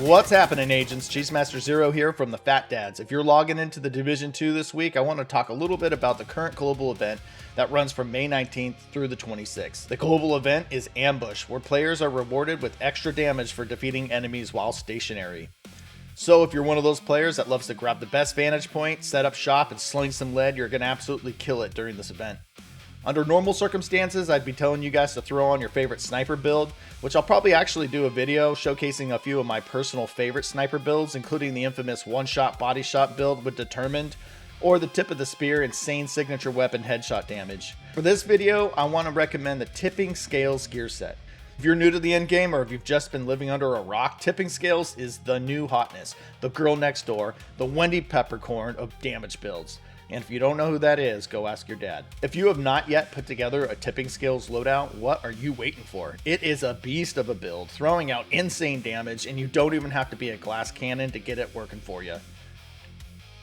What's happening, agents? CheesemasterZERO here from the Fat Dads. If you're logging into the Division 2 this week, I want to talk a little bit about the current global event that runs from May 19th through the 26th. The global event is Ambush, where players are rewarded with extra damage for defeating enemies while stationary. So if you're one of those players that loves to grab the best vantage point, set up shop, and sling some lead, you're going to absolutely kill it during this event. Under normal circumstances, I'd be telling you guys to throw on your favorite sniper build, which I'll probably actually do a video showcasing a few of my personal favorite sniper builds, including the infamous one-shot body shot build with Determined, or the tip of the spear insane signature weapon headshot damage. For this video, I want to recommend the Tipping Scales gear set. If you're new to the endgame, or if you've just been living under a rock, Tipping Scales is the new hotness, the girl next door, the Wendy Peppercorn of damage builds. And if you don't know who that is, go ask your dad. If you have not yet put together a Tipping Scales loadout, what are you waiting for? It is a beast of a build, throwing out insane damage, and you don't even have to be a glass cannon to get it working for you.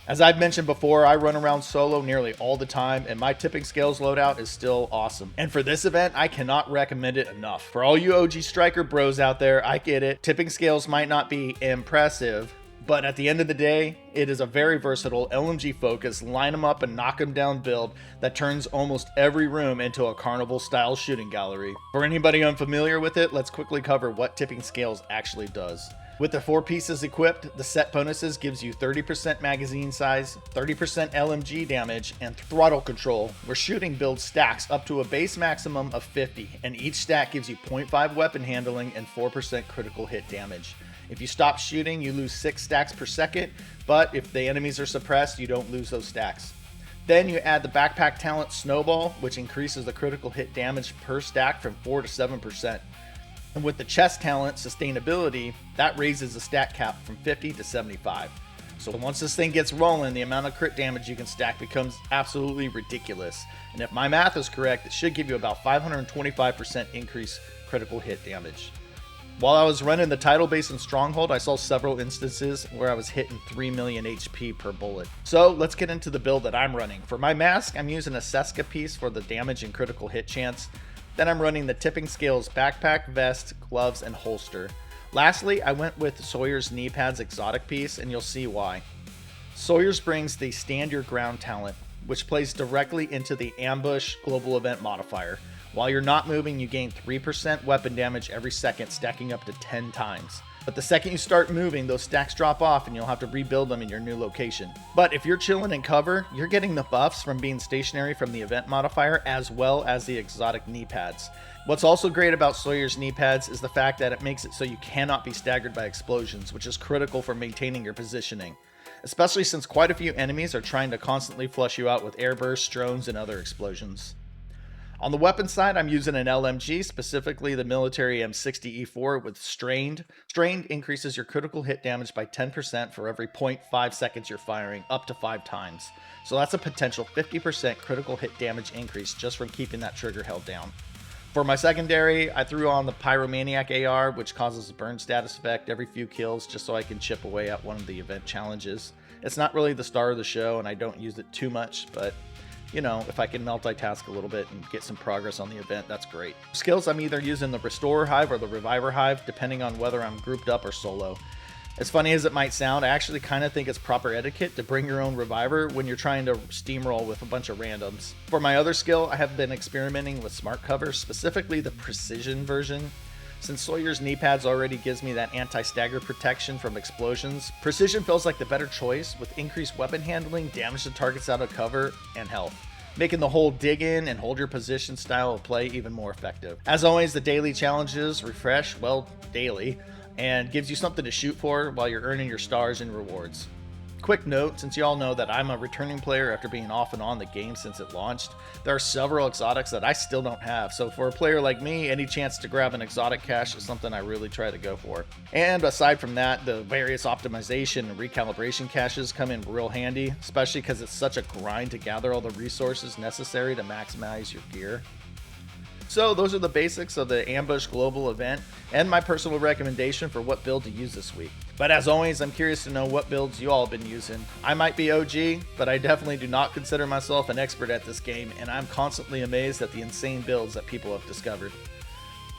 As I've mentioned before, I run around solo nearly all the time, and my Tipping Scales loadout is still awesome. And for this event, I cannot recommend it enough. For all you OG Striker bros out there, I get it. Tipping Scales might not be impressive, but at the end of the day, it is a very versatile LMG focused, line them up and knock them down build that turns almost every room into a carnival style shooting gallery. For anybody unfamiliar with it, let's quickly cover what Tipping Scales actually does. With the 4 pieces equipped, the set bonuses gives you 30% magazine size, 30% LMG damage, and throttle control, where shooting build stacks up to a base maximum of 50, and each stack gives you 0.5 weapon handling and 4% critical hit damage. If you stop shooting, you lose 6 stacks per second, but if the enemies are suppressed, you don't lose those stacks. Then you add the backpack talent Snowball, which increases the critical hit damage per stack from 4 to 7%. And with the chest talent Sustainability, that raises the stat cap from 50 to 75. So once this thing gets rolling, the amount of crit damage you can stack becomes absolutely ridiculous. And if my math is correct, it should give you about 525% increase critical hit damage. While I was running the Tidal Basin Stronghold, I saw several instances where I was hitting 3 million HP per bullet. So let's get into the build that I'm running. For my mask, I'm using a Seska piece for the damage and critical hit chance. Then I'm running the Tipping Scales backpack, vest, gloves, and holster. Lastly, I went with Sawyer's knee pads exotic piece, and you'll see why. Sawyer's brings the Stand Your Ground talent, which plays directly into the Ambush global event modifier. While you're not moving, you gain 3% weapon damage every second, stacking up to 10 times. But the second you start moving, those stacks drop off and you'll have to rebuild them in your new location. But if you're chilling in cover, you're getting the buffs from being stationary from the event modifier as well as the exotic knee pads. What's also great about Sawyer's knee pads is the fact that it makes it so you cannot be staggered by explosions, which is critical for maintaining your positioning, especially since quite a few enemies are trying to constantly flush you out with airbursts, drones, and other explosions. On the weapon side, I'm using an LMG, specifically the military M60E4 with Strained. Strained increases your critical hit damage by 10% for every 0.5 seconds you're firing, up to 5 times. So that's a potential 50% critical hit damage increase just from keeping that trigger held down. For my secondary, I threw on the Pyromaniac AR, which causes a burn status effect every few kills just so I can chip away at one of the event challenges. It's not really the star of the show and I don't use it too much, but you know, if I can multitask a little bit and get some progress on the event, that's great. Skills, I'm either using the Restorer Hive or the Reviver Hive, depending on whether I'm grouped up or solo. As funny as it might sound, I actually kind of think it's proper etiquette to bring your own Reviver when you're trying to steamroll with a bunch of randoms. For my other skill, I have been experimenting with Smart Cover, specifically the Precision version. Since Sawyer's knee pads already gives me that anti-stagger protection from explosions, Precision feels like the better choice with increased weapon handling, damage to targets out of cover, and health, making the whole dig in and hold your position style of play even more effective. As always, the daily challenges refresh, well, daily, and gives you something to shoot for while you're earning your stars and rewards. Quick note, since you all know that I'm a returning player after being off and on the game since it launched, there are several exotics that I still don't have, so for a player like me, any chance to grab an exotic cache is something I really try to go for. And aside from that, the various optimization and recalibration caches come in real handy, especially because it's such a grind to gather all the resources necessary to maximize your gear. So those are the basics of the Ambush global event and my personal recommendation for what build to use this week. But as always, I'm curious to know what builds you all have been using. I might be OG, but I definitely do not consider myself an expert at this game, and I'm constantly amazed at the insane builds that people have discovered.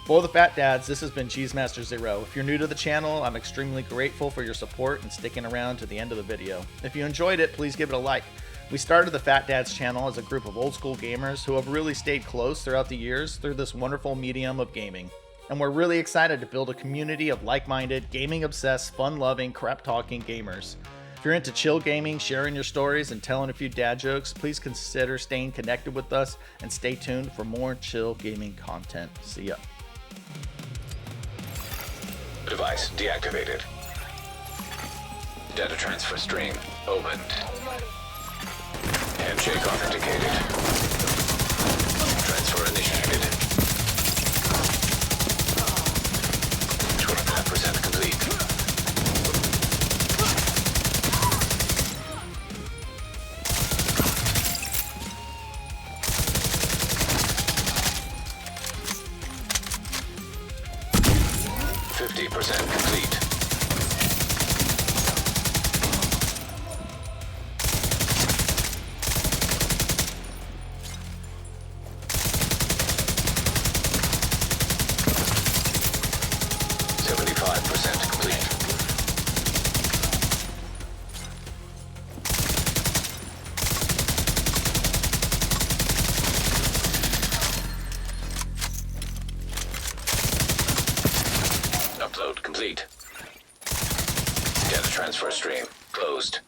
For the Fat Dads, this has been CheesemasterZERO. If you're new to the channel, I'm extremely grateful for your support and sticking around to the end of the video. If you enjoyed it, please give it a like. We started the Fat Dads channel as a group of old school gamers who have really stayed close throughout the years through this wonderful medium of gaming. And we're really excited to build a community of like-minded, gaming-obsessed, fun-loving, crap-talking gamers. If you're into chill gaming, sharing your stories, and telling a few dad jokes, please consider staying connected with us and stay tuned for more chill gaming content. See ya. Device deactivated. Data transfer stream opened. Handshake authenticated. Transfer initiated. 25% complete. Complete. 75% complete. Upload complete. Data transfer stream closed.